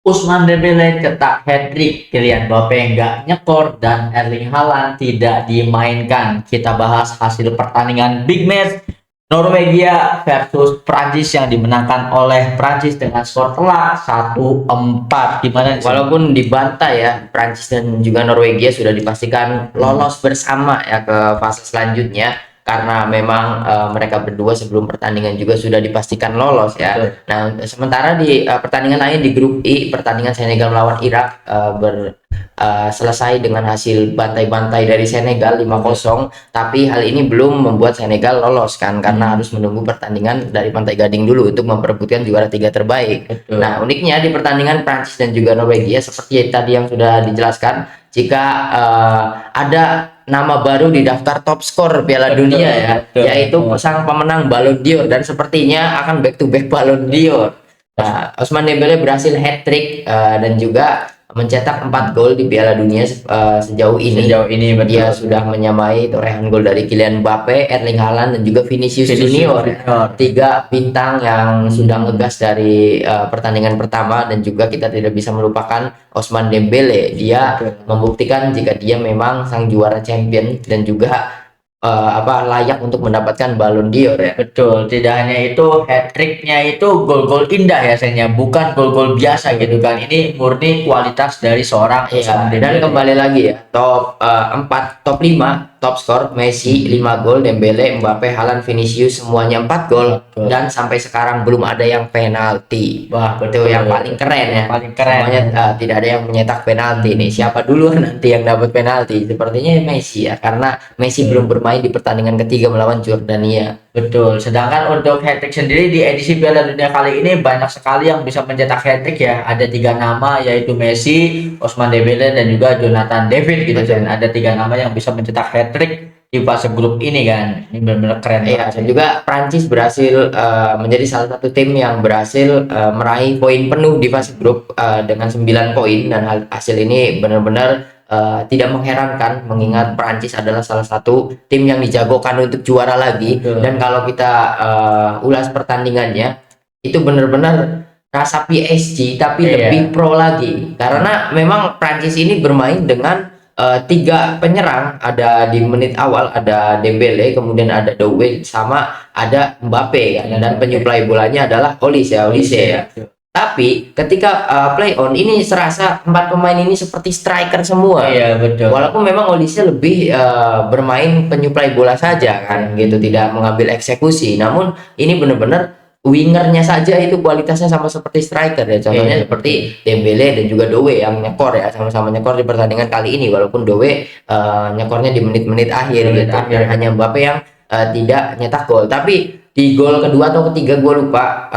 Ousmane Dembele cetak hat-trick, Kylian Mbappe nggak nyekor, dan Erling Haaland tidak dimainkan. Kita bahas hasil pertandingan big match Norwegia versus Prancis yang dimenangkan oleh Prancis dengan skor telak 1-4. Gimana nih? Walaupun dibantai ya, Prancis dan juga Norwegia sudah dipastikan lolos bersama ya ke fase selanjutnya karena memang mereka berdua sebelum pertandingan juga sudah dipastikan lolos ya. Betul. Nah, sementara di pertandingan lain di grup I, pertandingan Senegal melawan Irak selesai dengan hasil bantai-bantai dari Senegal 5-0, tapi hal ini belum membuat Senegal lolos kan karena harus menunggu pertandingan dari Pantai Gading dulu untuk memperebutkan juara 3 terbaik. Betul. Nah, uniknya di pertandingan Prancis dan juga Norwegia seperti tadi yang sudah dijelaskan, jika ada nama baru di daftar top skor Piala Dunia ya, betul, yaitu betul. sang pemenang Ballon d'Or, dan sepertinya akan back to back Ballon d'Or. Nah, Ousmane Dembele berhasil hat-trick dan juga mencetak 4 gol di Piala Dunia sejauh ini. Betul. Dia sudah menyamai torehan gol dari Kylian Mbappe, Erling Haaland, dan juga Vinicius Junior. Tiga bintang yang sudah ngegas dari pertandingan pertama, dan juga kita tidak bisa melupakan Ousmane Dembele. Dia membuktikan jika dia memang sang juara champion dan juga layak untuk mendapatkan Ballon d'Or ya. Betul, tidak hanya itu, hat-tricknya itu gol-gol indah ya, sayangnya bukan gol-gol biasa gitu kan. Ini murni kualitas dari seorang Iya, dan kembali lagi ya, top 5 top skor Messi 5 gol, Dembele, Mbappe, Haaland, Vinicius semuanya 4 gol. Betul. Dan sampai sekarang belum ada yang penalti. Wah, Itu yang paling keren ya. Paling keren. Semuanya tidak ada yang menyetak penalti nih. Siapa duluan nanti yang dapat penalti? Sepertinya Messi ya, karena Messi belum bermain di pertandingan ketiga melawan Jordania. Betul. Sedangkan untuk hat-trick sendiri di edisi Piala Dunia kali ini banyak sekali yang bisa mencetak hat-trick ya. Ada 3 nama, yaitu Messi, Ousmane Dembele, dan juga Jonathan David gitu kan. Ada 3 nama yang bisa mencetak hat-trick di fase grup ini kan. Ini benar-benar keren. Iya, dan juga Prancis berhasil menjadi salah satu tim yang berhasil meraih poin penuh di fase grup dengan 9 poin, dan hasil ini benar-benar tidak mengherankan mengingat Prancis adalah salah satu tim yang dijagokan untuk juara lagi. Betul. Dan kalau kita ulas pertandingannya, itu benar-benar rasa PSG tapi lebih pro lagi, karena memang Prancis ini bermain dengan 3 penyerang. Ada di menit awal ada Dembele, kemudian ada Doué, sama ada Mbappe kan, dan penyuplai bolanya adalah Olise ya. Tapi ketika play on ini serasa 4 pemain ini seperti striker semua. Iya, betul. Walaupun memang Olise lebih bermain penyuplai bola saja kan gitu, tidak mengambil eksekusi. Namun ini benar-benar wingernya saja itu kualitasnya sama seperti striker ya. Contohnya seperti Dembele dan juga Doué yang nyekor ya, sama-sama nyekor di pertandingan kali ini, walaupun Doué nyekornya di menit-menit akhir gitu. Dan hanya Mbappe yang tidak nyetak gol. Tapi di gol kedua atau ketiga gue lupa,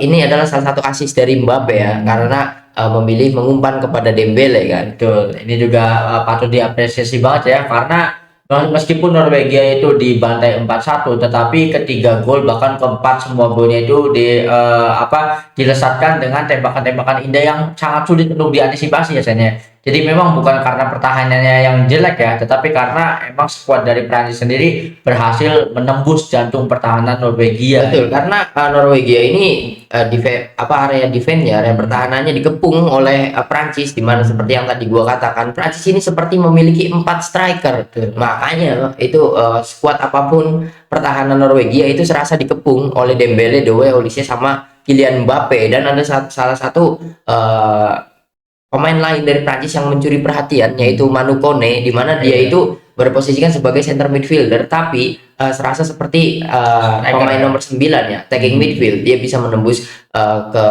ini adalah salah satu assist dari Mbappe ya, karena memilih mengumpan kepada Dembele kan. Betul. Ini juga patut diapresiasi banget ya, karena meskipun Norwegia itu dibantai 4-1, tetapi ketiga gol bahkan keempat semua golnya itu dilesatkan dengan tembakan-tembakan indah yang sangat sulit untuk diantisipasi biasanya. Jadi memang bukan karena pertahanannya yang jelek ya, tetapi karena emang skuad dari Prancis sendiri berhasil menembus jantung pertahanan Norwegia. Betul, karena Norwegia ini area defense-nya, area pertahanannya dikepung oleh Prancis, di mana seperti yang tadi gua katakan, Prancis ini seperti memiliki 4 striker. Makanya itu skuad apapun pertahanan Norwegia itu serasa dikepung oleh Dembele, Doué, Olise, sama Kylian Mbappe. Dan ada salah satu pemain lain dari Prancis yang mencuri perhatian, yaitu Manu Kone, di mana dia itu berposisikan sebagai center midfielder, tapi serasa seperti pemain nomor 9 ya, tagging midfield. Dia bisa menembus ke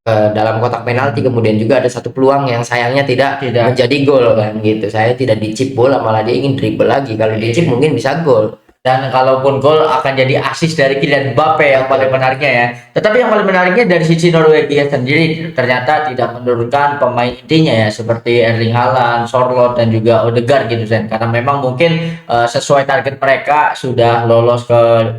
dalam kotak penalti, kemudian juga ada satu peluang yang sayangnya tidak menjadi gol kan gitu. Saya tidak dicip bola, malah dia ingin dribble lagi. Kalau dicip mungkin bisa gol. Dan kalaupun gol akan jadi assist dari Kylian Mbappe yang paling menariknya ya. Tetapi yang paling menariknya dari sisi Norwegia sendiri, ternyata tidak menurunkan pemain intinya ya, seperti Erling Haaland, Sorloth, dan juga Odegaard gitu kan. Karena memang mungkin sesuai target mereka sudah lolos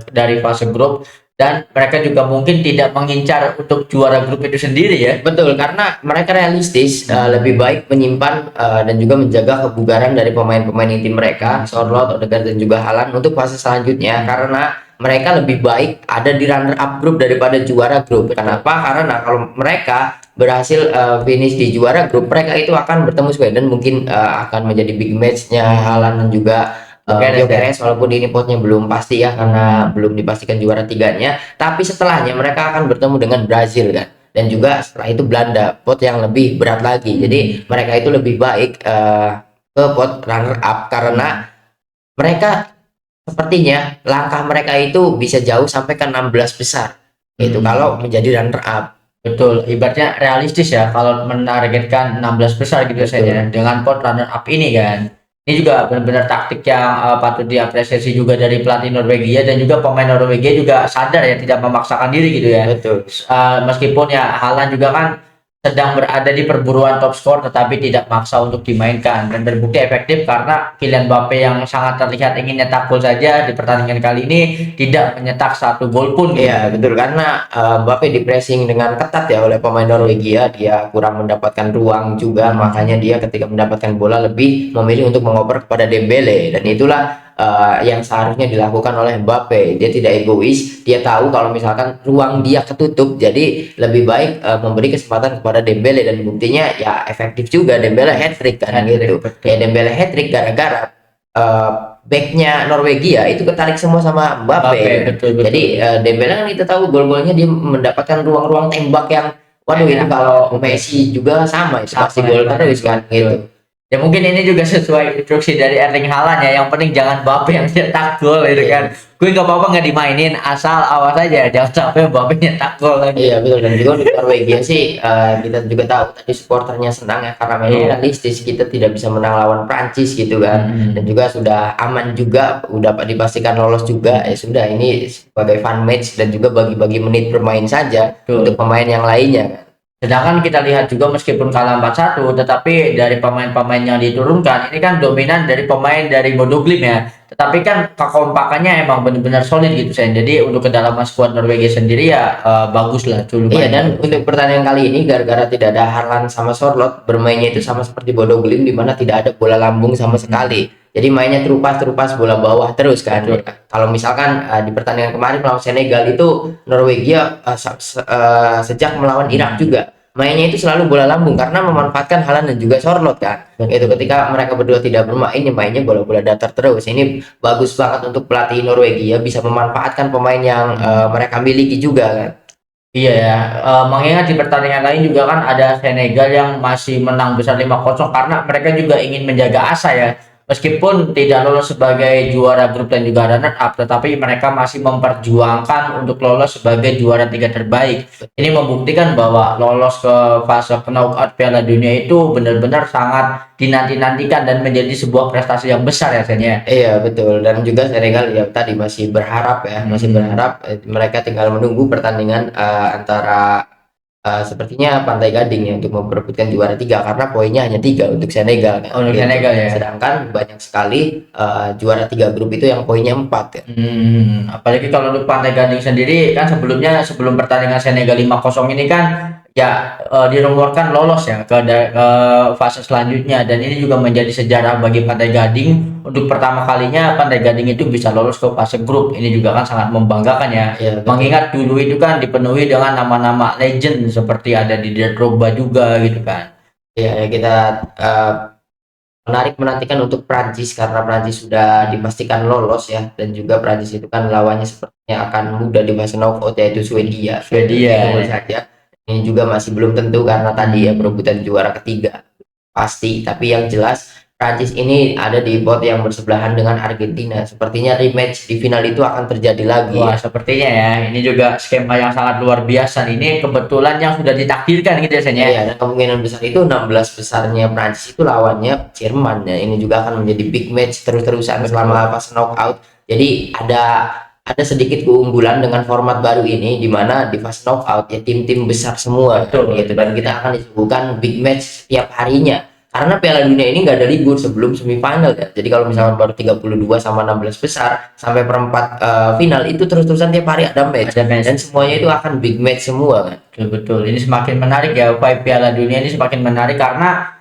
dari fase grup, dan mereka juga mungkin tidak mengincar untuk juara grup itu sendiri ya. Betul, karena mereka realistis, lebih baik menyimpan dan juga menjaga kebugaran dari pemain-pemain inti mereka, Sorloth, Odegaard, dan juga Haaland untuk fase selanjutnya, karena mereka lebih baik ada di runner up grup daripada juara grup. Kenapa? Karena kalau mereka berhasil finish di juara grup, mereka itu akan bertemu Sweden, mungkin akan menjadi big match-nya Haaland dan juga Gyökeres, walaupun ini potnya belum pasti ya karena belum dipastikan juara tiganya. Tapi setelahnya mereka akan bertemu dengan Brazil kan, dan juga setelah itu Belanda, pot yang lebih berat lagi. Jadi mereka itu lebih baik ke pot runner up karena mereka sepertinya langkah mereka itu bisa jauh sampai ke 16 besar. Itu kalau menjadi runner up. Betul, ibaratnya realistis ya kalau menargetkan 16 besar gitu saja dengan pot runner up ini kan. Ini juga benar-benar taktik yang patut diapresiasi juga dari pelatih Norwegia, dan juga pemain Norwegia juga sadar ya, tidak memaksakan diri gitu ya. Betul. Meskipun ya Haaland juga kan sedang berada di perburuan top skor, tetapi tidak maksa untuk dimainkan dan terbukti efektif karena Kylian Mbappe yang sangat terlihat ingin nyetak gol saja di pertandingan kali ini tidak menyetak satu gol pun. Iya betul, karena Mbappe di pressing dengan ketat ya oleh pemain Norwegia, dia kurang mendapatkan ruang juga, makanya dia ketika mendapatkan bola lebih memilih untuk mengoper kepada Dembele, dan itulah yang seharusnya dilakukan oleh Mbappe. Dia tidak egois, dia tahu kalau misalkan ruang dia ketutup, jadi lebih baik memberi kesempatan kepada Dembele, dan buktinya ya efektif juga, Dembele hat-trick kan gitu. Ya Dembele hat-trick gara-gara backnya Norwegia itu ketarik semua sama Mbappe. Betul. Jadi Dembele kan kita tahu gol-golnya dia mendapatkan ruang-ruang tembak yang waduh, itu kalau Messi juga sama itu pasti gol terus kan gitu. Ya mungkin ini juga sesuai instruksi dari Erling Haaland ya, yang penting jangan Mbappe yang cetak gol gitu kan. Gue nggak apa-apa nggak dimainin, asal awas aja jangan sampai Mbappe nyetak gol lagi. Iya betul, dan juga di Norwegia sih kita juga tahu tadi supporternya senang ya karena memang realistis kita tidak bisa menang lawan Prancis gitu kan, dan juga sudah aman juga, udah dipastikan lolos juga, ya sudah ini sebagai fun match dan juga bagi-bagi menit bermain saja untuk pemain yang lainnya kan. Sedangkan kita lihat juga meskipun kalah 4-1, tetapi dari pemain-pemain yang diturunkan ini kan dominan dari pemain dari Bodo Glimt ya. Tetapi kan kekompakannya emang benar-benar solid gitu saya. Jadi untuk kedalaman skuad Norwegia sendiri ya bagus lah. Iya, dan untuk pertandingan kali ini gara-gara tidak ada Haaland sama Sorloth, bermainnya itu sama seperti Bodo Glimt di mana tidak ada bola lambung sama sekali. Jadi mainnya terupas bola bawah terus kan. Kalau misalkan di pertandingan kemarin melawan Senegal itu Norwegia sejak melawan Irak juga mainnya itu selalu bola lambung karena memanfaatkan Haaland dan juga Sorloth kan. Itu ketika mereka berdua tidak bermain, ya mainnya bola-bola datar terus. Ini bagus banget untuk pelatih Norwegia bisa memanfaatkan pemain yang mereka miliki juga kan. Iya ya, mengingat di pertandingan lain juga kan ada Senegal yang masih menang besar 5-0 karena mereka juga ingin menjaga asa ya. Meskipun tidak lolos sebagai juara grup dan juga runner up, tetapi mereka masih memperjuangkan untuk lolos sebagai juara 3 terbaik. Ini membuktikan bahwa lolos ke fase knockout Piala Dunia itu benar-benar sangat dinanti-nantikan dan menjadi sebuah prestasi yang besar ya Sen. Iya betul, dan juga Senegal ya tadi masih berharap ya, masih berharap mereka tinggal menunggu pertandingan antara sepertinya Pantai Gading ya untuk memperebutkan juara 3 karena poinnya hanya 3 untuk Senegal kan. Untuk Senegal ya. Sedangkan banyak sekali juara 3 grup itu yang poinnya 4 ya. Apalagi kalau untuk Pantai Gading sendiri kan sebelumnya, sebelum pertandingan Senegal 5-0 ini kan ya dirumorkan lolos ya ke fase selanjutnya, dan ini juga menjadi sejarah bagi Pantai Gading. Untuk pertama kalinya Pantai Gading itu bisa lolos ke fase grup. Ini juga kan sangat membanggakan ya. Mengingat dulu itu kan dipenuhi dengan nama-nama legend seperti ada Didier Drogba juga gitu kan. Ya kita menarik menantikan untuk Prancis karena Prancis sudah dipastikan lolos ya, dan juga Prancis itu kan lawannya sepertinya akan mudah di fase knockout yaitu Swedia saja. Ini juga masih belum tentu karena tadi ya perebutan juara ketiga pasti, tapi yang jelas Prancis ini ada di pot yang bersebelahan dengan Argentina. Sepertinya rematch di final itu akan terjadi lagi. Wah, sepertinya ya. Ini juga skema yang sangat luar biasa. Ini kebetulan yang sudah ditakdirkan gitu ya, Sen. Iya, dan kemungkinan besar itu 16 besarnya Prancis itu lawannya Jerman ya. Ini juga akan menjadi big match terus-terusan selama fase knockout. Jadi ada sedikit keunggulan dengan format baru ini di mana di fase knockout ya tim-tim besar semua gitu, dan kita akan disuguhkan big match setiap harinya karena Piala Dunia ini nggak ada libur sebelum semifinal ya. Jadi kalau misalkan baru 32 sama 16 besar sampai perempat final itu terus-terusan tiap hari ada match, dan semuanya itu akan big match semua kan. Betul. Ini semakin menarik ya, vibe Piala Dunia ini semakin menarik karena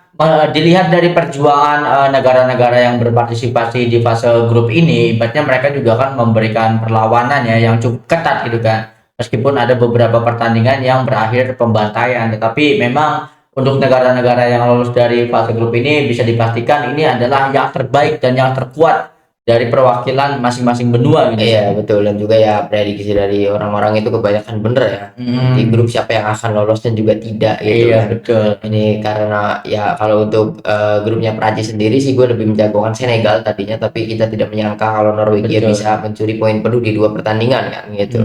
dilihat dari perjuangan negara-negara yang berpartisipasi di fase grup ini, ibaratnya mereka juga kan memberikan perlawanan ya yang cukup ketat gitu kan. meskipun ada beberapa pertandingan yang berakhir pembantaian. Tetapi memang untuk negara-negara yang lolos dari fase grup ini bisa dipastikan ini adalah yang terbaik dan yang terkuat dari perwakilan masing-masing benua gitu. Iya betul, dan juga ya prediksi dari orang-orang itu kebanyakan bener ya. Di grup siapa yang akan lolos dan juga tidak gitu Iya kan. betul. Ini karena ya kalau untuk grupnya Prancis sendiri sih gue lebih menjagokan Senegal tadinya, tapi kita tidak menyangka kalau Norwegia Betul. bisa mencuri poin penuh di 2 pertandingan kan gitu.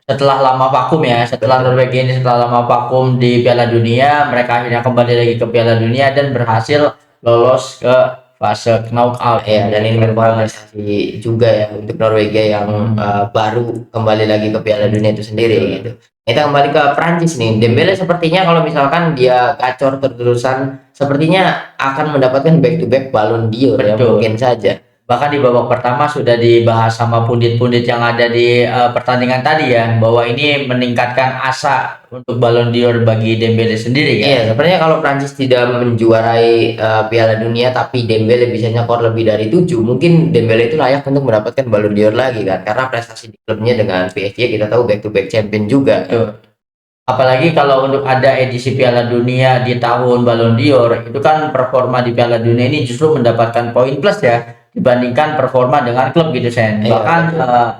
Setelah lama vakum ya, setelah Norwegia ini setelah lama vakum di Piala Dunia, mereka akhirnya kembali lagi ke Piala Dunia dan berhasil lolos ke fase knockout. Ya, dan ini merupakan prestasi juga ya untuk Norwegia yang baru kembali lagi ke Piala Dunia itu sendiri gitu. Kita kembali ke Prancis nih. Dembele sepertinya kalau misalkan dia gacor terus-terusan, sepertinya akan mendapatkan back to back Ballon d'Or ya, Betul. mungkin saja. Bahkan di babak pertama sudah dibahas sama pundit-pundit yang ada di pertandingan tadi ya, bahwa ini meningkatkan asa untuk Ballon d'Or bagi Dembele sendiri kan. Iya, sebenarnya kalau Prancis tidak menjuarai Piala Dunia tapi Dembele bisa nyekor lebih dari 7, mungkin Dembele itu layak untuk mendapatkan Ballon d'Or lagi kan, karena prestasi di klubnya dengan PSG kita tahu back to back champion juga. Betul. Apalagi kalau untuk ada edisi Piala Dunia di tahun Ballon d'Or, itu kan performa di Piala Dunia ini justru mendapatkan poin plus ya dibandingkan performa dengan klub gitu Sen. Iya, Bahkan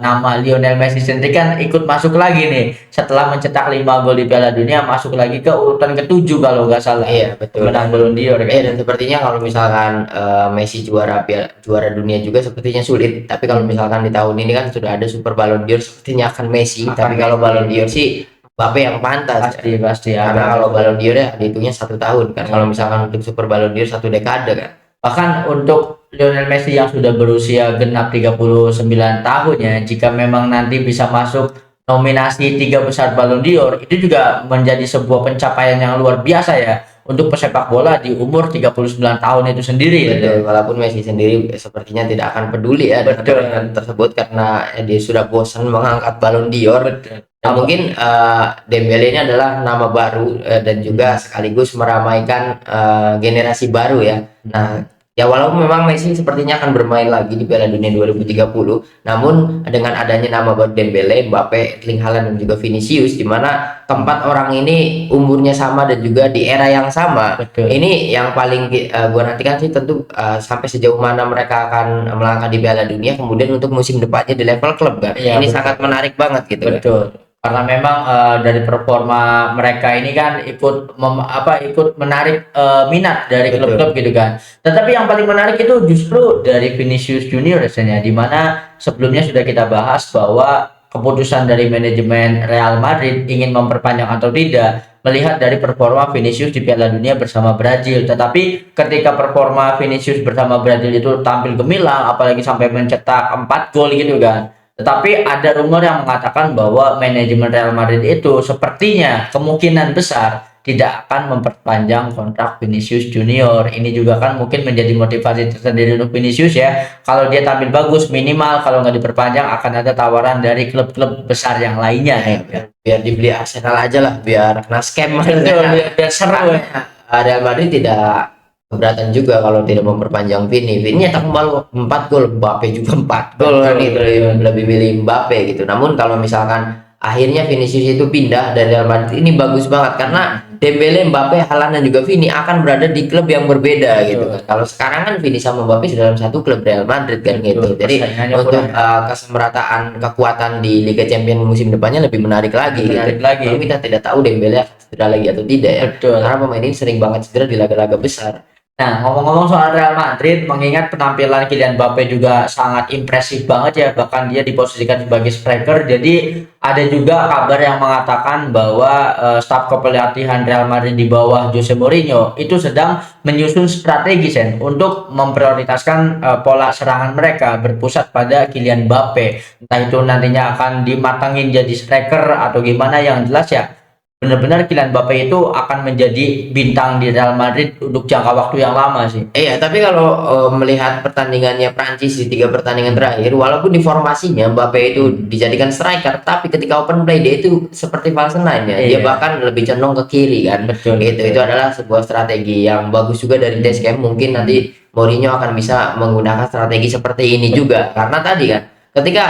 nama Lionel Messi sendiri kan ikut masuk lagi nih setelah mencetak 5 gol di Piala Dunia, masuk lagi ke urutan ke-7 kalau nggak salah. Iya, betul. Menang Ballon d'Or kan. Dan sepertinya kalau misalkan Messi juara dunia juga sepertinya sulit. Tapi kalau misalkan di tahun ini kan sudah ada Super Ballon d'Or, sepertinya akan Messi. Tapi kalau Ballon d'Or sih Mbappe yang pantas. Pasti Karena kalau Ballon d'Or ya dihitungnya 1 tahun kan. Kalau misalkan untuk Super Ballon d'Or 1 dekade kan. Bahkan untuk Lionel Messi yang sudah berusia genap 39 tahun ya, jika memang nanti bisa masuk nominasi 3 besar Ballon d'Or, itu juga menjadi sebuah pencapaian yang luar biasa ya untuk pesepak bola di umur 39 tahun itu sendiri. Betul, walaupun Messi sendiri sepertinya tidak akan peduli ya dengan Betul. peringatan tersebut karena dia sudah bosan mengangkat Ballon d'Or. Nah, mungkin Dembele ini adalah nama baru dan juga sekaligus meramaikan generasi baru ya. Nah, ya walaupun memang Messi sepertinya akan bermain lagi di Piala Dunia 2030, namun dengan adanya nama baru Dembele, Mbappe, Erling Haaland dan juga Vinicius, di mana keempat orang ini umurnya sama dan juga di era yang sama. Betul. Ini yang paling gua nantikan sih tentu sampai sejauh mana mereka akan melangkah di Piala Dunia, kemudian untuk musim depannya di level klub kan. Iya, Ini betul. sangat menarik banget gitu. Betul. Karena memang dari performa mereka ini kan ikut menarik minat dari Betul. klub-klub gitu kan. Tetapi yang paling menarik itu justru dari Vinicius Junior rasanya, di mana sebelumnya sudah kita bahas bahwa keputusan dari manajemen Real Madrid ingin memperpanjang atau tidak melihat dari performa Vinicius di Piala Dunia bersama Brazil. Tetapi ketika performa Vinicius bersama Brazil itu tampil gemilang, apalagi sampai mencetak 4 gol gitu kan. Tetapi ada rumor yang mengatakan bahwa manajemen Real Madrid itu sepertinya kemungkinan besar tidak akan memperpanjang kontrak Vinicius Junior. Ini juga kan mungkin menjadi motivasi tersendiri untuk Vinicius ya. Kalau dia tampil bagus, minimal kalau nggak diperpanjang akan ada tawaran dari klub-klub besar yang lainnya. Biar dibeli Arsenal aja lah, biar kena scam. Biar seru ya. Real Madrid tidak keberatan juga kalau tidak memperpanjang Vini nyetak 4 gol, Mbappe juga 4 gol kan gitu, lebih milih Mbappe gitu. Namun kalau misalkan akhirnya Vinicius itu pindah dari Real Madrid, ini bagus banget karena Dembele, Mbappe, Haaland dan juga Vini akan berada di klub yang berbeda gitu kan. Kalau sekarang kan Vini sama Mbappe sudah dalam satu klub Real Madrid kan gitu. Jadi untuk kesemerataan kekuatan di Liga Champions musim depannya lebih menarik lagi gitu. Kalau kita tidak tahu Dembele akan cedera lagi atau tidak ya. Karena pemain ini sering banget cedera di laga-laga besar. Nah, ngomong-ngomong soal Real Madrid, mengingat penampilan Kylian Mbappe juga sangat impresif banget ya, bahkan dia diposisikan sebagai striker. Jadi ada juga kabar yang mengatakan bahwa staf kepelatihan Real Madrid di bawah Jose Mourinho itu sedang menyusun strategi Sen untuk memprioritaskan pola serangan mereka berpusat pada Kylian Mbappe. Entah itu nantinya akan dimatangin jadi striker atau gimana, yang jelas ya benar-benar Kylian Mbappe itu akan menjadi bintang di Real Madrid untuk jangka waktu yang lama sih. Iya, tapi kalau melihat pertandingannya Prancis di 3 pertandingan terakhir, walaupun di formasinya Mbappe itu dijadikan striker, tapi ketika open play dia itu seperti false nine ya. Dia bahkan lebih condong ke kiri kan. Betul. Itu adalah sebuah strategi yang bagus juga dari Deschamps. Mungkin nanti Mourinho akan bisa menggunakan strategi seperti ini juga. Karena tadi kan ketika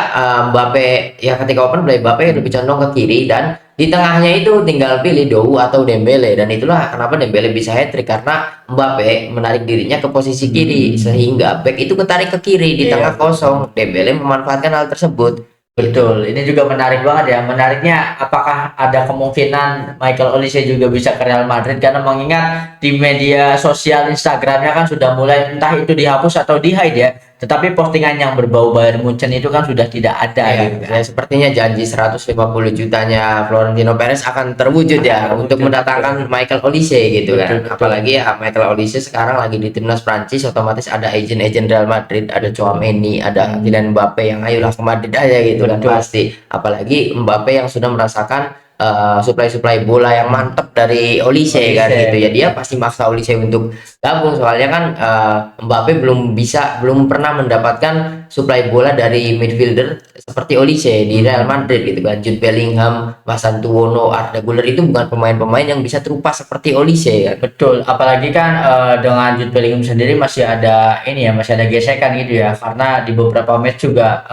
Mbappe ya ketika open play Mbappe lebih condong ke kiri dan di tengahnya itu tinggal pilih Dou atau Dembele, dan itulah kenapa Dembele bisa hat-trick karena Mbappe menarik dirinya ke posisi kiri sehingga back itu ketarik ke kiri di Iya, tengah kosong. Dembele memanfaatkan hal tersebut. betul. Ini juga menarik banget ya. Menariknya, apakah ada kemungkinan Michael Olise juga bisa ke Real Madrid? Karena mengingat di media sosial Instagramnya kan sudah mulai entah itu dihapus atau di-hide ya. Tetapi postingan yang berbau Bayern Munchen itu kan sudah tidak ada Ya, gitu ya, kan. sepertinya janji 150 jutanya Florentino Perez akan terwujud ya Akan untuk terwujud, mendatangkan Michael Olise gitu betul, kan. betul. Apalagi ya Michael Olise sekarang lagi di timnas Prancis, otomatis ada agent-agent Real Madrid, ada Tchouaméni, ada Kylian Mbappe yang ayolah ke Madrid aja gitu kan Betul. pasti. Apalagi Mbappe yang sudah merasakan supply bola yang mantep dari Olise kan Olise. gitu ya, dia pasti maksa Olise untuk gabung, soalnya kan Mbappe belum pernah mendapatkan supply bola dari midfielder seperti Olise di Real Madrid gitu kan. Jude Bellingham, Masan Tuono, Arda Güler itu bukan pemain-pemain yang bisa terupas seperti Olise kan. Betul, apalagi kan dengan Jude Bellingham sendiri masih ada ini ya, masih ada gesekan gitu ya, karena di beberapa match juga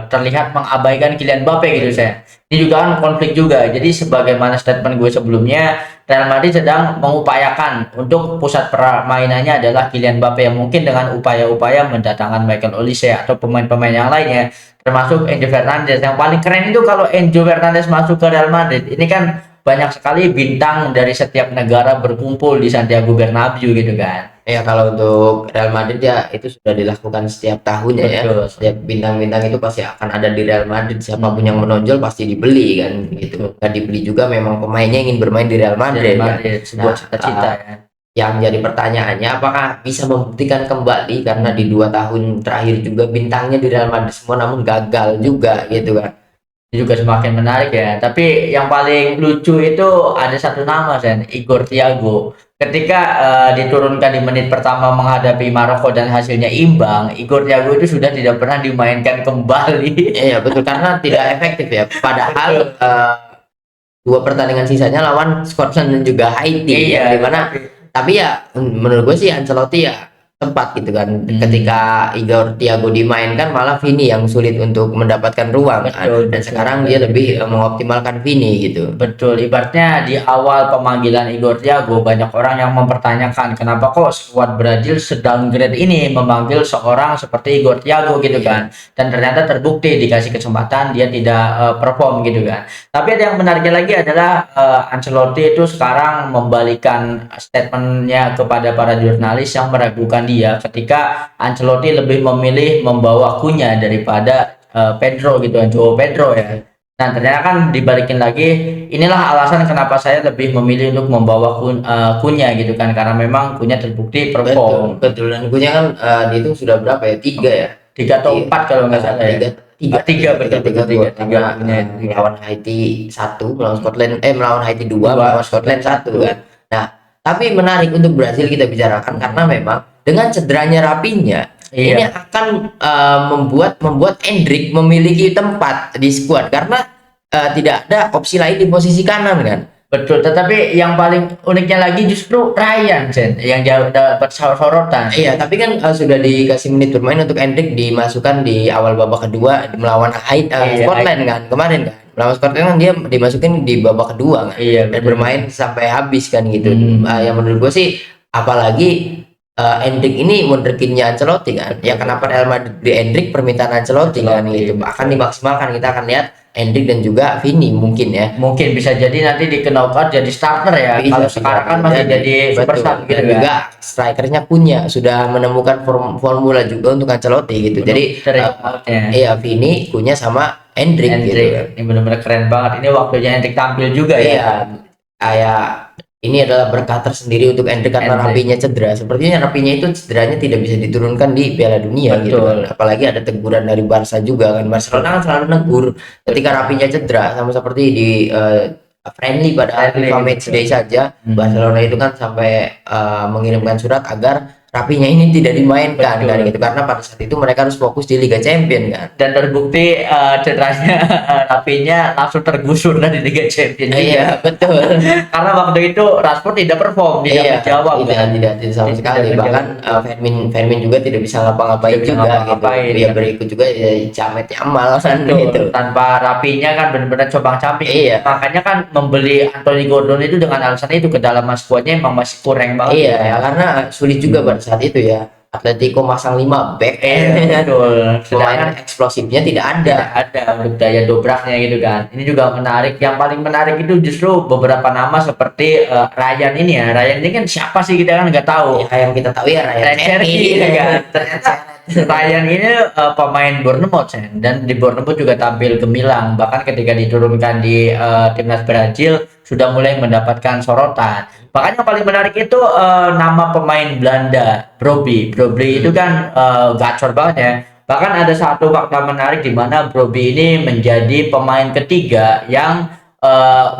terlihat mengabaikan Kylian Mbappe gitu saya. Ini juga kan konflik juga. Jadi sebagaimana statement gue sebelumnya, Real Madrid sedang mengupayakan untuk pusat permainannya adalah Kylian Mbappe, yang mungkin dengan upaya-upaya mendatangkan Michael Olise atau pemain-pemain yang lainnya, termasuk Enzo Fernandez. Yang paling keren itu kalau Enzo Fernandez masuk ke Real Madrid, ini kan banyak sekali bintang dari setiap negara berkumpul di Santiago Bernabeu gitu kan. Ya kalau untuk Real Madrid ya itu sudah dilakukan setiap tahunnya ya. Betul. Setiap bintang-bintang itu pasti akan ada di Real Madrid. Siapapun yang menonjol pasti dibeli kan gitu. Nggak dibeli juga memang pemainnya ingin bermain di Real Madrid, Real kan. Madrid sebuah Nah, cita-cita ya. yang jadi pertanyaannya apakah bisa membuktikan kembali, karena di 2 tahun terakhir juga bintangnya di Real Madrid semua namun gagal juga gitu kan. Itu juga semakin menarik ya. Tapi yang paling lucu itu ada satu nama, Sen, Igor Thiago. Ketika diturunkan di menit pertama menghadapi Maroko dan hasilnya imbang, Igor Thiago itu sudah tidak pernah dimainkan kembali. Iya betul, karena tidak efektif ya. Padahal Betul. 2 pertandingan sisanya lawan Scotland dan juga Haiti Iya, yang dimana, tapi ya menurut gue sih Ancelotti ya tepat gitu kan. Ketika Igor Thiago dimainkan malah Vini yang sulit untuk mendapatkan ruang kan. Betul, Dan betul. sekarang dia lebih mengoptimalkan Vini gitu. Betul, ibaratnya di awal pemanggilan Igor Thiago banyak orang yang mempertanyakan kenapa kok skuad Brazil sedowngrade ini memanggil seorang seperti Igor Thiago gitu kan. Dan ternyata terbukti dikasih kesempatan dia tidak perform gitu kan. Tapi ada yang menariknya lagi adalah Ancelotti itu sekarang membalikan statementnya kepada para jurnalis yang meragukan dia ketika Ancelotti lebih memilih membawa Cunha daripada Pedro gitu, Joao Pedro ya. Nah, ternyata kan dibalikin lagi, inilah alasan kenapa saya lebih memilih untuk membawa Cunha gitu kan, karena memang Cunha terbukti Betul, perform. betul. Dan Cunha kan dihitung sudah berapa ya? 3 ya? 3 atau 4 kalau nggak salah ya. Tiga Betul, tiga tiga, gol, karena Cunha itu, tiga. melawan Haiti 1, melawan Haiti 2, melawan Scotland 1 kan. Nah, tapi menarik untuk Brazil kita bicarakan karena memang dengan cederanya Rapinya ini Iya, akan membuat Endrick memiliki tempat di skuad karena tidak ada opsi lain di posisi kanan kan. betul. Tetapi yang paling uniknya lagi justru Ryan, Sen, yang dapat sorotan. Iya, tapi kan sudah dikasih menit bermain untuk Endrick, dimasukkan di awal babak kedua melawan Iya, Scotland kan kemarin kan. Melawan Scotland kan dia dimasukin di babak kedua kan. Iya, Dan betul. bermain sampai habis kan gitu. Yang menurut gue sih apalagi Endrick ini wonderkidnya Ancelotti kan. Ya kenapa Real Madrid di Endrick permintaan Ancelotti kan gitu. Akan dimaksimalkan, kita akan lihat Endrick dan juga Vini mungkin ya. Mungkin bisa jadi nanti di knockout jadi starter ya. Bisa, Kalau sekarang kan masih jadi super betul. sub gitu Dan kan. juga strikernya punya sudah menemukan formula juga untuk Ancelotti gitu. Jadi iya Vini, Cunha sama Endrick gitu. Ini benar-benar keren banget. Ini waktunya Endrick tampil juga ya. Iya, kayak ini adalah berkah tersendiri untuk Endrick karena Rapinya cedera. Sepertinya Rapinya itu cederanya tidak bisa diturunkan di Piala Dunia gitu kan. Apalagi ada teguran dari Barca juga kan. Barcelona kan selalu negur ketika Rapinya cedera, sama seperti di friendly pada FIFA Matchday saja. Barcelona itu kan sampai mengirimkan surat agar Rapinya ini tidak dimainkan Betul. kan gitu, karena pada saat itu mereka harus fokus di Liga Champion kan. Dan terbukti cederanya Rapinya langsung tergusur dari Liga Champions juga. Iya betul. Karena waktu itu Rashford tidak perform, tidak Iya, menjawab kan. tidak sama Tidak sekali. menjawab. Bahkan Fermin juga tidak bisa ngapa-ngapain Tidak bisa juga ngapa-ngapain, gitu. Dia kan. berikut juga ya Camet Yamal kan Betul. gitu. Tanpa Rapinya kan benar-benar cobang-camping. Iya. Makanya kan membeli Anthony Gordon itu dengan alasan itu, kedalaman skuadnya emang masih kurang banget. Iya, ya, karena sulit juga pada saat itu ya. Atletico masang 5 back, Betul. pemain Sedangkan eksplosifnya tidak ada. tidak ada untuk daya dobraknya gitu kan. Ini juga menarik. Yang paling menarik itu justru beberapa nama seperti Ryan ini ya. Ryan ini kan siapa sih, kita kan nggak tahu. Ya, yang kita tahu ya Ryan Cherky gitu kan. Ternyata Ryan ini pemain Bournemouth ya. Dan di Bournemouth juga tampil gemilang. Bahkan ketika diturunkan di timnas Brazil sudah mulai mendapatkan sorotan. Bahkan yang paling menarik itu nama pemain Belanda, Brobbey. Brobbey itu kan gacor banget ya. Bahkan ada satu fakta menarik di mana Brobbey ini menjadi pemain ketiga yang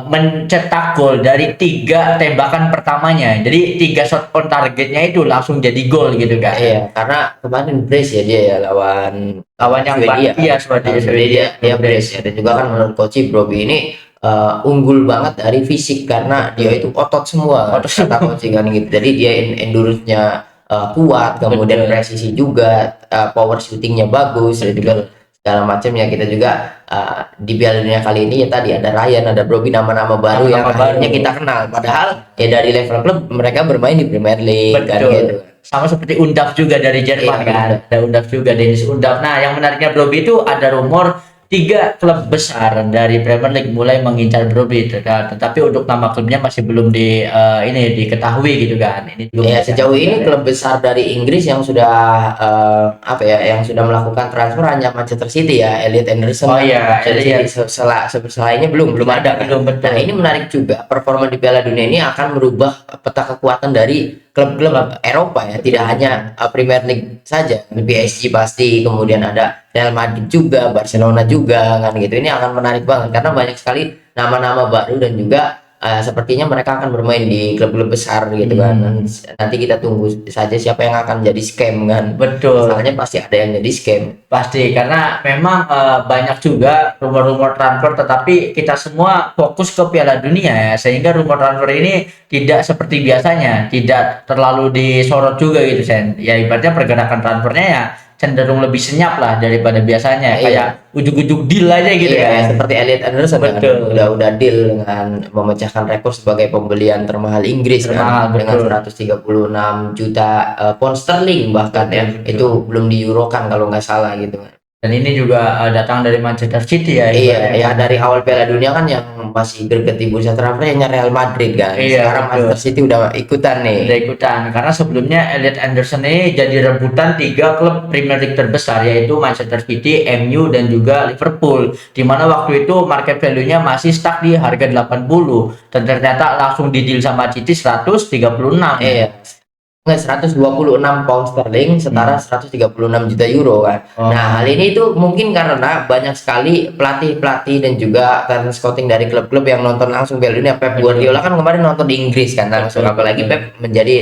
mencetak gol dari 3 tembakan pertamanya. Jadi 3 shot on targetnya itu langsung jadi gol gitu kan. Iya, karena kemarin brace ya dia ya lawan Yang Swedia. Iya, Swedia. Dia brace ya. Dan juga kan menurut coach Brobbey ini unggul banget dari fisik karena dia itu otot semua, kata coach kan gitu. Jadi dia endurance-nya kuat, kemudian Betul. presisi juga, power shooting-nya bagus, dan juga segala macamnya. Kita juga di Piala Dunia kali ini ya tadi ada Ryan, ada Brobbey, nama-nama baru yang Nama-nama akhirnya baru. kita kenal. Padahal ya dari level klub mereka bermain di Premier League kan Betul. gitu. Sama seperti Undaf juga dari Jerman Iya, kan. Ada Undaf juga, Dennis Undaf. Nah, yang menariknya Brobbey itu ada rumor 3 klub besar dari Premier League mulai mengincar Brobbey, tetapi untuk nama klubnya masih belum ini diketahui gitu kan. Ini belum Ya ada. sejauh ini klub besar dari Inggris yang sudah yang sudah melakukan transfer hanya Manchester City ya, Elliot Anderson. Oh iya, Jadi Elliot. selainnya belum ada kan. Belum, betul. Nah ini menarik juga, performa di Piala Dunia ini akan merubah peta kekuatan dari klub-klub Eropa ya, tidak hanya Premier League saja. PSG pasti, kemudian ada Real Madrid juga, Barcelona juga kan gitu. Ini akan menarik banget karena banyak sekali nama-nama baru dan juga sepertinya mereka akan bermain di klub-klub besar gitu kan. Nanti kita tunggu saja siapa yang akan jadi scam kan. Betul. Soalnya pasti ada yang jadi scam. Pasti, karena memang banyak juga rumor-rumor transfer, tetapi kita semua fokus ke Piala Dunia ya, sehingga rumor transfer ini tidak seperti biasanya, tidak terlalu disorot juga gitu Sen. Ya ibaratnya pergerakan transfernya ya cenderung lebih senyap lah daripada biasanya, Iya. kayak ujuk-ujuk deal aja gitu Iya, ya. seperti Elliot Anderson kan Betul. udah deal dengan memecahkan rekor sebagai pembelian termahal Inggris Termahal, kan, dengan betul. 136 juta pound sterling bahkan ya. Betul. Itu belum dieurokan kalau nggak salah gitu. Dan ini juga datang dari Manchester City ya. Iya, ibaratnya. ya dari awal Piala Dunia kan yang masih greget di bursa transfer hanya Real Madrid kan. Iya, Sekarang betul. Manchester City udah ikutan nih. Udah ikutan, karena sebelumnya Elliot Anderson ini jadi rebutan 3 klub Premier League terbesar, yaitu Manchester City, MU, dan juga Liverpool, di mana waktu itu market value-nya masih stuck di harga 80, dan ternyata langsung dideal sama City 136. Iya. Nggak, 126 pound sterling setara 136 juta euro kan. Oh. Nah, hal ini itu mungkin karena banyak sekali pelatih-pelatih dan juga talent scouting dari klub-klub yang nonton langsung Piala Dunia. Pep Guardiola kan kemarin nonton di Inggris kan langsung, Betul, apalagi betul. Pep menjadi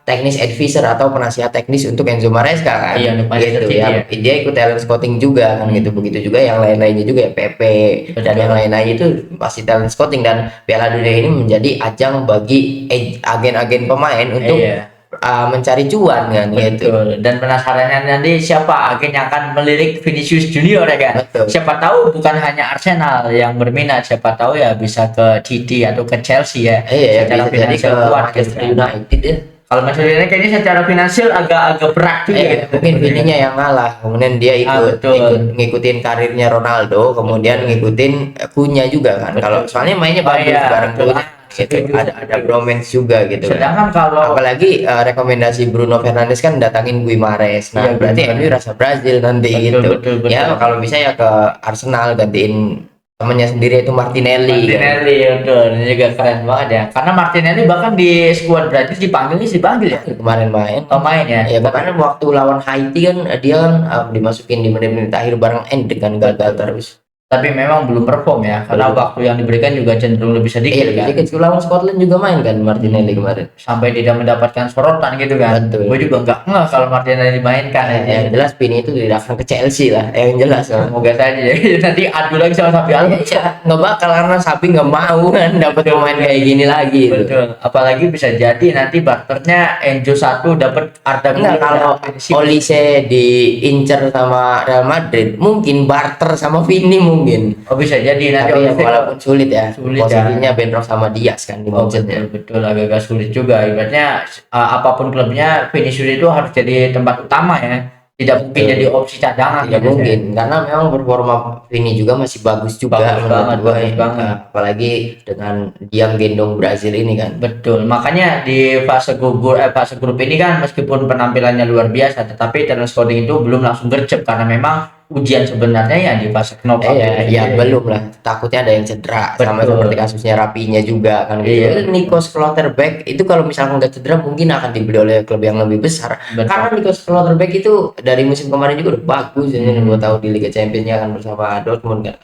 teknis advisor atau penasihat teknis untuk Enzo Maresca kan. Iya, untuk Manchester gitu City, ya. ya. Dia ikut talent scouting juga kan gitu. Begitu juga yang lain-lainnya juga ya, Pepe dan Betul. yang lain-lainnya itu pasti talent scouting. Dan Piala Dunia ini menjadi ajang bagi agen-agen pemain untuk Iya. mencari cuan kan gitu. Betul. Dan penasarannya nanti siapa agen yang akan melirik Vinicius Junior ya kan? Betul. Siapa tahu bukan hanya Arsenal yang berminat, siapa tahu ya bisa ke City atau ke Chelsea ya. Iya ya, Secara bisa jadi ke finansial kuat gitu Manchester kan. United ya. Kalau Manchester United kayaknya secara finansial agak berat juga Iya, gitu. mungkin Vininya yang ngalah, kemudian dia betul. ngikutin karirnya Ronaldo, kemudian ngikutin Kunya juga kan. Kalau soalnya mainnya bagus iya, bareng betul. Kunya gitu. Setuju. Ada bromance juga gitu kan. Sedangkan kalau Apalagi rekomendasi Bruno Fernandes kan datangin Guimares. Nah, Iya, berarti Guimares. MU rasa Brazil nanti Betul, gitu. betul, betul. Ya kalau bisa ya ke Arsenal gantiin temannya sendiri itu Martinelli. Kan. Martinelli betul, ini juga keren banget ya. Karena Martinelli bahkan di skuad Brazil dipanggil ya. Kemarin main. Pemain ya. Ya kemarin waktu lawan Haiti kan dia kan dimasukin di menit-menit akhir bareng Endrick kan gagal terus. Tapi memang belum perform ya, karena Belum. waktu yang diberikan juga cenderung lebih sedikit kan. Sedikit lawan Scotland juga main kan Martinelli kemarin. Sampai tidak mendapatkan sorotan gitu kan. Betul. Gue juga nggak kalau Martinelli dimainkan Nah, ya. yang jelas Vini itu didatangkan ke Chelsea lah, yang jelas. Semoga saja ya. Nanti adu lagi sama Sapi Alonso. Iya, nggak bakal karena Sapi nggak mau kan dapat pemain kayak gini lagi. Gitu. Betul. Apalagi bisa jadi nanti barternya Enzo 1 dapat Arda Enggak, Güler kalau dan Vinicius. Olise diincer sama Real Madrid, mungkin barter sama Vini mungkin. Oh bisa jadi nanti Tapi ya, Olise walaupun sulit ya, Sulit ya. posisinya bentrok sama Diaz kan di Oh, Munchen betul, ya. betul agak-agak sulit juga. Ibaratnya apapun klubnya Vinicius itu harus jadi tempat utama ya. Tidak mungkin Betul. jadi opsi cadangan. Tidak gitu ya. mungkin, karena memang performa Vini juga masih bagus juga Bagus menurut banget, gua bagus ya. banget. Apalagi dengan dia gendong Brazil ini kan. Betul. Makanya di fase grup ini kan meskipun penampilannya luar biasa, tetapi talent scouting itu belum langsung gercep karena memang ujian sebenarnya ya di fase knockout. Ya belum lah, takutnya ada yang cedera sama Betul. seperti kasusnya Rapinya juga kan gitu. Iya. Nico Schlotterbeck itu kalau misalkan nggak cedera mungkin akan dibeli oleh klub yang lebih besar. Betul. Karena Nico Schlotterbeck itu dari musim kemarin juga udah bagus ya, 2 tahun di Liga Champions kan bersama Dortmund kan.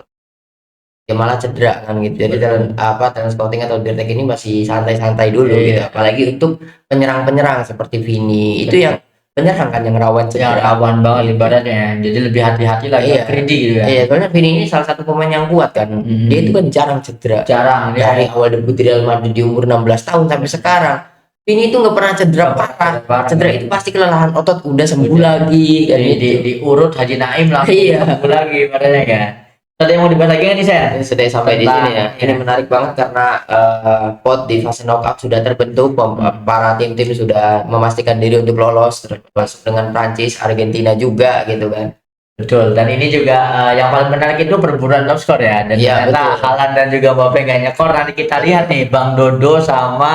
Ya malah cedera kan gitu. Jadi talent scouting atau Dirtek ini masih santai-santai dulu Iya. gitu. Apalagi untuk penyerang-penyerang seperti Vini itu Betul. yang penyerang kan yang rawan Ya cedera. rawan banget Gitu. ibaratnya. Jadi lebih hati-hati lagi Iya. Kredi gitu ya. Iya, soalnya Vini ini salah satu pemain yang kuat kan. Dia itu kan jarang cedera. Jarang dia. Dari awal debut di Real Madrid di umur 16 tahun sampai sekarang. Vini itu nggak pernah cedera parah. Cedera itu pasti kelelahan otot udah sembuh lagi kan Jadi gitu. diurut Haji Naim langsung Iya. sembuh lagi ibaratnya kan. Tadi yang mau dibahas lagi nggak nih Sen? Ini sudah sampai di Tentang- sini ya. Ini ya. menarik banget karena pot di fase knockout sudah terbentuk. Para tim-tim sudah memastikan diri untuk lolos, termasuk dengan Prancis, Argentina juga gitu kan. Betul, dan ini juga yang paling menarik itu perburuan top skor ya. Dan Iya, ternyata betul. Haaland dan juga Mbappe nggak nyekor. Nanti kita lihat nih Bang Dodo sama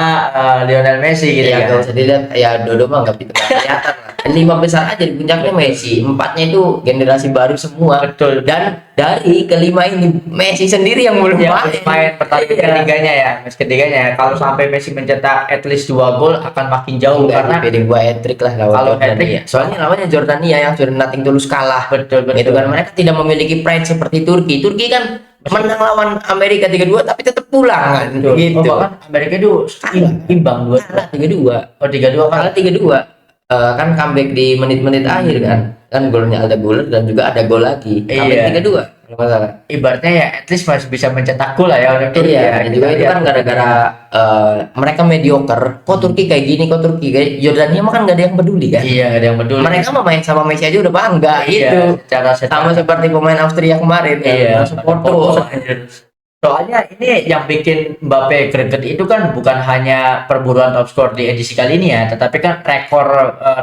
Lionel Messi gitu Iya, ya. nggak usah dilihat. Ya Dodo mah nggak kelihatan lah. 5 besar aja di puncaknya Messi. 4-nya itu generasi baru semua. Betul. Dan dari kelima ini Messi sendiri yang belum Ya, main. main pertandingan Iya. ketiganya ya, match ketiganya ya. Kalau sampai Messi mencetak at least 2 gol akan makin jauh Enggak, karena dipilih gua hat-trick lah lawan Kalau Jordania. hat-trick, Soalnya lawannya Jordania yang sudah nothing tulus kalah. betul Gitu kan, mereka tidak memiliki pride seperti Turki. Turki kan menang lawan Amerika 3-2 tapi tetap pulang kan. Betul. Gitu. Oh, bahkan Amerika itu imbang 2. Kalah 3-2. Oh 3-2 Kalah 3-2. Kan comeback di menit-menit akhir kan golnya Arda Güler dan juga ada gol lagi. Comeback Iya. 3-2 kalau nggak salah. Ibaratnya ya at least masih bisa mencetak gol lah ya untuk Turki Iya, ya. dan juga itu kan gara-gara mereka mediocre. Kok Turki kayak gini, kok Turki kayak Jordania mah kan nggak ada yang peduli kan. Iya, nggak ada yang peduli. Mereka mah main sama Messi aja udah bangga Iya, gitu. secara Sama seperti pemain Austria kemarin kan. Iya, Langsung foto. soalnya ini yang bikin Mbappe greget itu kan bukan hanya perburuan top skor di edisi kali ini ya, tetapi kan rekor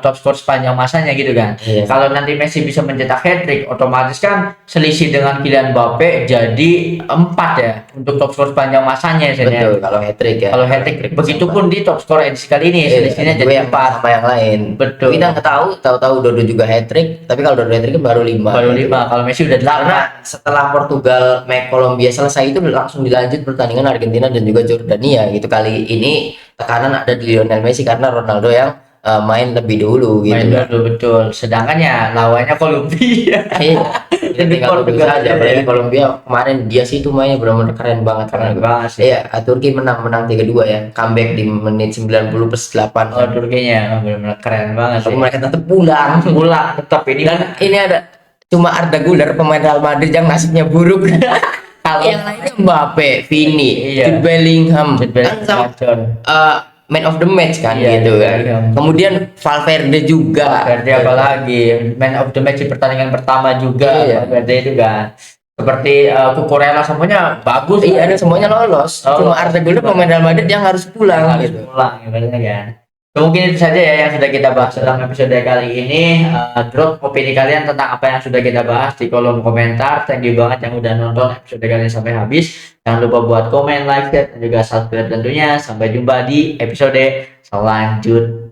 top skor sepanjang masanya gitu kan. Iya. Kalau nanti Messi bisa mencetak hat-trick, otomatis kan selisih dengan Kylian Mbappe jadi 4 ya untuk top skor sepanjang masanya Sen, ya. Betul, kalau hat-trick ya. Kalau hat-trick, begitupun di top skor edisi kali ini selisihnya juga jadi yang 4. sama yang lain. Betul. Kita nggak tahu Dodo juga hat-trick, tapi kalau Dodo hat-trick kan baru 5. Baru 5, kalau Messi udah 8. Karena setelah Portugal, Kolombia selesai itu langsung dilanjut pertandingan Argentina dan juga Jordania gitu. Kali ini tekanan ada di Lionel Messi karena Ronaldo yang main lebih dulu gitu. Main dulu, betul. Sedangkan ya lawannya Kolombia. Iya. Jadi tinggal tunggu Portugal saja. aja Apalagi ya. Kolombia kemarin dia sih itu mainnya benar-benar keren banget. Keren banget sih. Iya, Turki menang 3-2 ya. Comeback di menit 90+8. Oh, Turkinya benar-benar keren banget Tapi sih. mereka tetap pulang. Pulang tetap ini Dan ini ada cuma Arda Güler pemain Real Madrid yang nasibnya buruk. kalau Yang lainnya Mbappe, Vini, Iya. Jude Bellingham, Jude kan sama Bellingham. man of the match kan Iya, gitu Jude kan. Bellingham. Kemudian Valverde juga. Valverde apalagi man of the match di pertandingan pertama juga. Iya. Valverde itu kan seperti Cucurella semuanya bagus. Iya, ada semuanya lolos. Oh, Cuma Arda Güler pemain Real Madrid yang harus pulang harus gitu. pulang ibaratnya kan. So, mungkin itu saja ya yang sudah kita bahas dalam episode kali ini. Drop opini kalian tentang apa yang sudah kita bahas di kolom komentar. Thank you banget yang udah nonton episode kali ini sampai habis. Jangan lupa buat komen, like, share, dan juga subscribe tentunya. Sampai jumpa di episode selanjutnya.